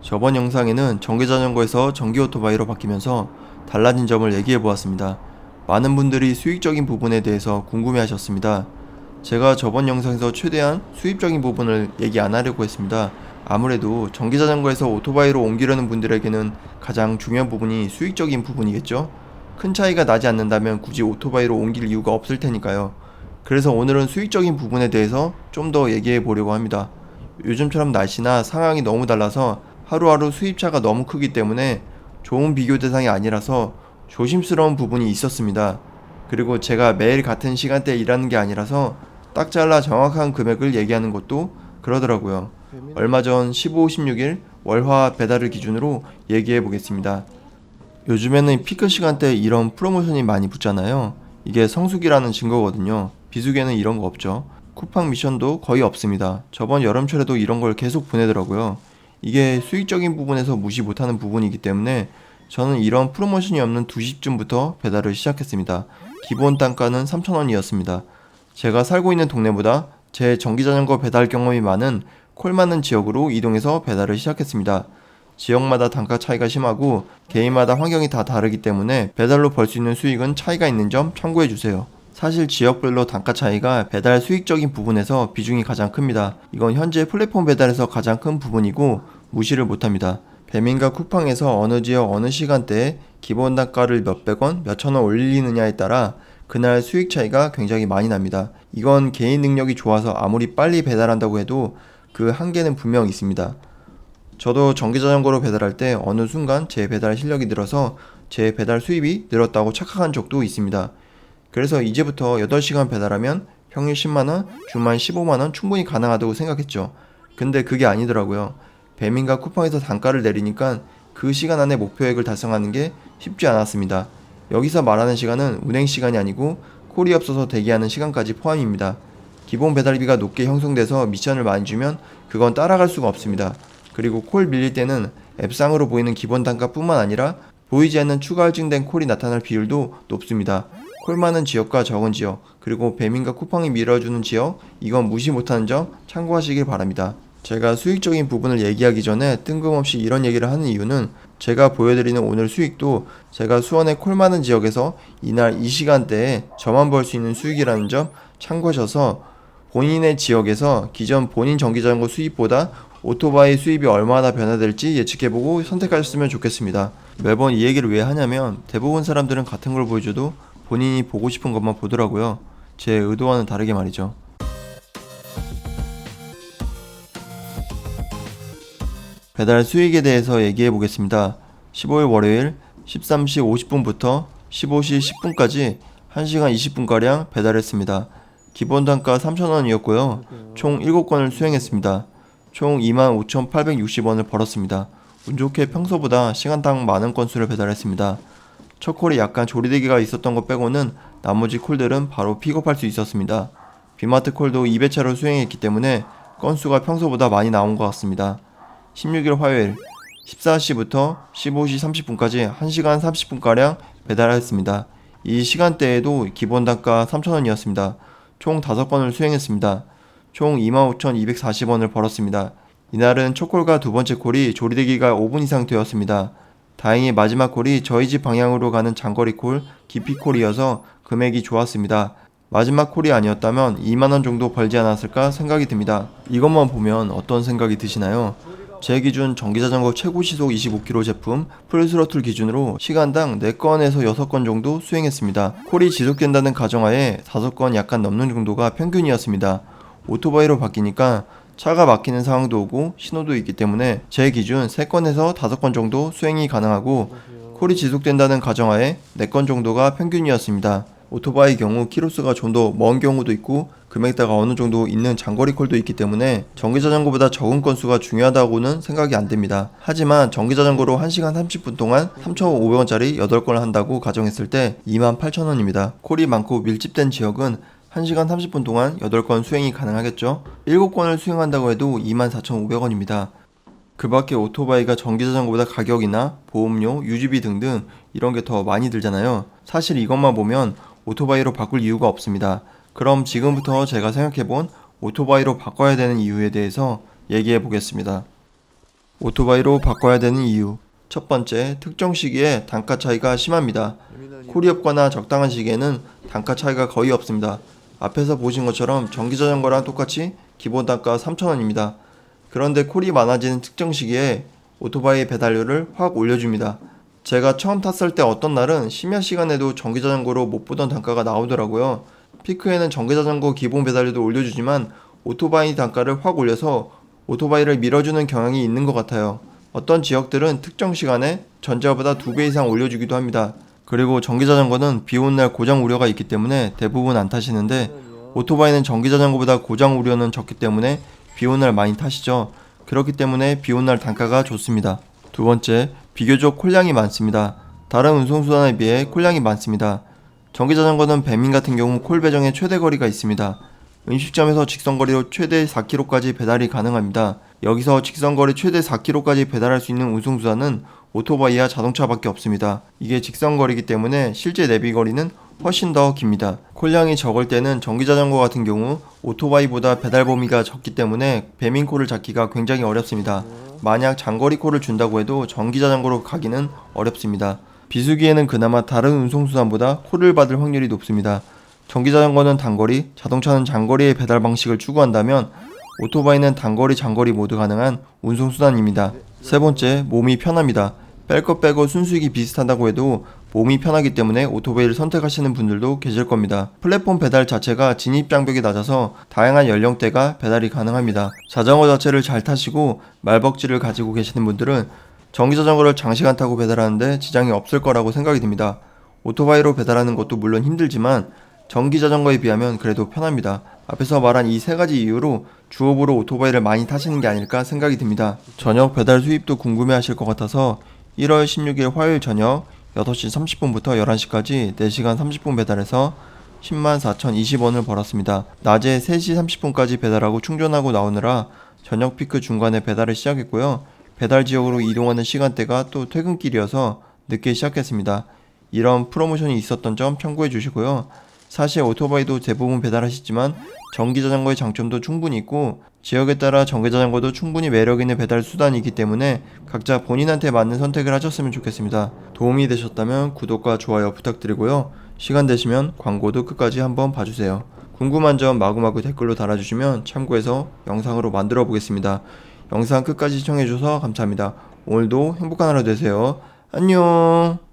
저번 영상에는 전기자전거에서 전기오토바이로 바뀌면서 달라진 점을 얘기해 보았습니다. 많은 분들이 수익적인 부분에 대해서 궁금해 하셨습니다. 제가 저번 영상에서 최대한 수입적인 부분을 얘기 안 하려고 했습니다. 아무래도 전기자전거에서 오토바이로 옮기려는 분들에게는 가장 중요한 부분이 수익적인 부분이겠죠? 큰 차이가 나지 않는다면 굳이 오토바이로 옮길 이유가 없을 테니까요. 그래서 오늘은 수익적인 부분에 대해서 좀 더 얘기해 보려고 합니다. 요즘처럼 날씨나 상황이 너무 달라서 하루하루 수입차가 너무 크기 때문에 좋은 비교 대상이 아니라서 조심스러운 부분이 있었습니다. 그리고 제가 매일 같은 시간대에 일하는 게 아니라서 딱 잘라 정확한 금액을 얘기하는 것도 그러더라고요. 얼마 전 15, 16일 월화 배달을 기준으로 얘기해 보겠습니다. 요즘에는 피크 시간대에 이런 프로모션이 많이 붙잖아요. 이게 성수기라는 증거거든요. 비수기에는 이런 거 없죠. 쿠팡 미션도 거의 없습니다. 저번 여름철에도 이런 걸 계속 보내더라고요. 이게 수익적인 부분에서 무시 못하는 부분이기 때문에 저는 이런 프로모션이 없는 2시쯤부터 배달을 시작했습니다. 기본 단가는 3,000원이었습니다. 제가 살고 있는 동네보다 제 전기자전거 배달 경험이 많은 콜 많은 지역으로 이동해서 배달을 시작했습니다. 지역마다 단가 차이가 심하고 개인마다 환경이 다 다르기 때문에 배달로 벌 수 있는 수익은 차이가 있는 점 참고해주세요. 사실 지역별로 단가 차이가 배달 수익적인 부분에서 비중이 가장 큽니다. 이건 현재 플랫폼 배달에서 가장 큰 부분이고 무시를 못합니다. 배민과 쿠팡에서 어느 지역 어느 시간대에 기본 단가를 몇백 원, 몇천 원 올리느냐에 따라 그날 수익 차이가 굉장히 많이 납니다. 이건 개인 능력이 좋아서 아무리 빨리 배달한다고 해도 그 한계는 분명 있습니다. 저도 전기자전거로 배달할 때 어느 순간 제 배달 실력이 늘어서 제 배달 수입이 늘었다고 착각한 적도 있습니다. 그래서 이제부터 8시간 배달하면 평일 10만원, 주말 15만원 충분히 가능하다고 생각했죠. 근데 그게 아니더라고요. 배민과 쿠팡에서 단가를 내리니까 그 시간 안에 목표액을 달성하는 게 쉽지 않았습니다. 여기서 말하는 시간은 운행 시간이 아니고 콜이 없어서 대기하는 시간까지 포함입니다. 기본 배달비가 높게 형성돼서 미션을 많이 주면 그건 따라갈 수가 없습니다. 그리고 콜 밀릴 때는 앱상으로 보이는 기본 단가뿐만 아니라 보이지 않는 추가 할증된 콜이 나타날 비율도 높습니다. 콜 많은 지역과 적은 지역, 그리고 배민과 쿠팡이 밀어주는 지역, 이건 무시 못하는 점 참고하시길 바랍니다. 제가 수익적인 부분을 얘기하기 전에 뜬금없이 이런 얘기를 하는 이유는 제가 보여드리는 오늘 수익도 제가 수원의 콜 많은 지역에서 이날 이 시간대에 저만 벌 수 있는 수익이라는 점 참고하셔서 본인의 지역에서 기존 본인 전기자전거 수입보다 오토바이 수입이 얼마나 변화될지 예측해보고 선택하셨으면 좋겠습니다. 매번 이 얘기를 왜 하냐면 대부분 사람들은 같은 걸 보여줘도 본인이 보고 싶은 것만 보더라고요. 제 의도와는 다르게 말이죠. 배달 수익에 대해서 얘기해 보겠습니다. 15일 월요일 13시 50분부터 15시 10분까지 1시간 20분가량 배달했습니다. 기본 단가 3,000원이었고요. 총 7건을 수행했습니다. 총 25,860원을 벌었습니다. 운 좋게 평소보다 시간당 많은 건수를 배달했습니다. 첫 콜이 약간 조리대기가 있었던 것 빼고는 나머지 콜들은 바로 픽업할 수 있었습니다. 비마트 콜도 2배차로 수행했기 때문에 건수가 평소보다 많이 나온 것 같습니다. 16일 화요일 14시부터 15시 30분까지 1시간 30분가량 배달했습니다. 이 시간대에도 기본 단가 3,000원이었습니다. 총 5건을 수행했습니다. 총 25,240원을 벌었습니다. 이날은 첫 콜과 두 번째 콜이 조리되기가 5분 이상 되었습니다. 다행히 마지막 콜이 저희 집 방향으로 가는 장거리 콜, 기피 콜이어서 금액이 좋았습니다. 마지막 콜이 아니었다면 2만원 정도 벌지 않았을까 생각이 듭니다. 이것만 보면 어떤 생각이 드시나요? 제 기준 전기자전거 최고 시속 25km 제품 풀스로틀 기준으로 시간당 4건에서 6건 정도 수행했습니다. 콜이 지속된다는 가정하에 5건 약간 넘는 정도가 평균이었습니다. 오토바이로 바뀌니까 차가 막히는 상황도 오고 신호도 있기 때문에 제 기준 3건에서 5건 정도 수행이 가능하고 콜이 지속된다는 가정하에 4건 정도가 평균이었습니다. 오토바이 경우 키로수가 좀 더 먼 경우도 있고 금액대가 어느 정도 있는 장거리 콜도 있기 때문에 전기자전거보다 적은 건수가 중요하다고는 생각이 안 됩니다. 하지만 전기자전거로 1시간 30분 동안 3,500원짜리 8건을 한다고 가정했을 때 28,000원입니다. 콜이 많고 밀집된 지역은 1시간 30분 동안 8건 수행이 가능하겠죠? 7건을 수행한다고 해도 24,500원입니다. 그 밖에 오토바이가 전기자전거보다 가격이나 보험료, 유지비 등등 이런 게 더 많이 들잖아요. 사실 이것만 보면 오토바이로 바꿀 이유가 없습니다. 그럼 지금부터 제가 생각해본 오토바이로 바꿔야 되는 이유에 대해서 얘기해 보겠습니다. 오토바이로 바꿔야 되는 이유. 첫 번째, 특정 시기에 단가 차이가 심합니다. 콜이 없거나 적당한 시기에는 단가 차이가 거의 없습니다. 앞에서 보신 것처럼 전기자전거랑 똑같이 기본 단가 3,000원입니다. 그런데 콜이 많아지는 특정 시기에 오토바이 배달료를 확 올려줍니다. 제가 처음 탔을 때 어떤 날은 심야 시간에도 전기자전거로 못 보던 단가가 나오더라고요. 피크에는 전기자전거 기본 배달료도 올려주지만 오토바이 단가를 확 올려서 오토바이를 밀어주는 경향이 있는 것 같아요. 어떤 지역들은 특정 시간에 전자보다 2배 이상 올려주기도 합니다. 그리고 전기자전거는 비 오는 날 고장 우려가 있기 때문에 대부분 안 타시는데, 오토바이는 전기자전거보다 고장 우려는 적기 때문에 비 오는 날 많이 타시죠. 그렇기 때문에 비 오는 날 단가가 좋습니다. 두 번째, 비교적 콜량이 많습니다. 다른 운송수단에 비해 콜량이 많습니다. 전기자전거는 배민 같은 경우 콜 배정에 최대 거리가 있습니다. 음식점에서 직선거리로 최대 4km까지 배달이 가능합니다. 여기서 직선거리 최대 4km까지 배달할 수 있는 운송수단은 오토바이와 자동차밖에 없습니다. 이게 직선거리이기 때문에 실제 내비거리는 훨씬 더 깁니다. 콜량이 적을 때는 전기자전거 같은 경우 오토바이보다 배달 범위가 적기 때문에 배민콜을 잡기가 굉장히 어렵습니다. 만약 장거리 콜을 준다고 해도 전기자전거로 가기는 어렵습니다. 비수기에는 그나마 다른 운송수단보다 콜을 받을 확률이 높습니다. 전기자전거는 단거리, 자동차는 장거리의 배달 방식을 추구한다면 오토바이는 단거리, 장거리 모두 가능한 운송수단입니다. 세 번째, 몸이 편합니다. 뺄 것 빼고 순수익이 비슷하다고 해도 몸이 편하기 때문에 오토바이를 선택하시는 분들도 계실 겁니다. 플랫폼 배달 자체가 진입 장벽이 낮아서 다양한 연령대가 배달이 가능합니다. 자전거 자체를 잘 타시고 말벅지를 가지고 계시는 분들은 전기자전거를 장시간 타고 배달하는데 지장이 없을 거라고 생각이 듭니다. 오토바이로 배달하는 것도 물론 힘들지만 전기자전거에 비하면 그래도 편합니다. 앞에서 말한 이 세 가지 이유로 주업으로 오토바이를 많이 타시는 게 아닐까 생각이 듭니다. 저녁 배달 수입도 궁금해 하실 것 같아서 1월 16일 화요일 저녁 6시 30분부터 11시까지 4시간 30분 배달해서 104,020원을 벌었습니다. 낮에 3시 30분까지 배달하고 충전하고 나오느라 저녁 피크 중간에 배달을 시작했고요. 배달 지역으로 이동하는 시간대가 또 퇴근길이어서 늦게 시작했습니다. 이런 프로모션이 있었던 점 참고해 주시고요. 사실 오토바이도 대부분 배달하시지만 전기자전거의 장점도 충분히 있고 지역에 따라 전기자전거도 충분히 매력있는 배달 수단이기 때문에 각자 본인한테 맞는 선택을 하셨으면 좋겠습니다. 도움이 되셨다면 구독과 좋아요 부탁드리고요. 시간 되시면 광고도 끝까지 한번 봐주세요. 궁금한 점 마구마구 댓글로 달아주시면 참고해서 영상으로 만들어 보겠습니다. 영상 끝까지 시청해주셔서 감사합니다. 오늘도 행복한 하루 되세요. 안녕.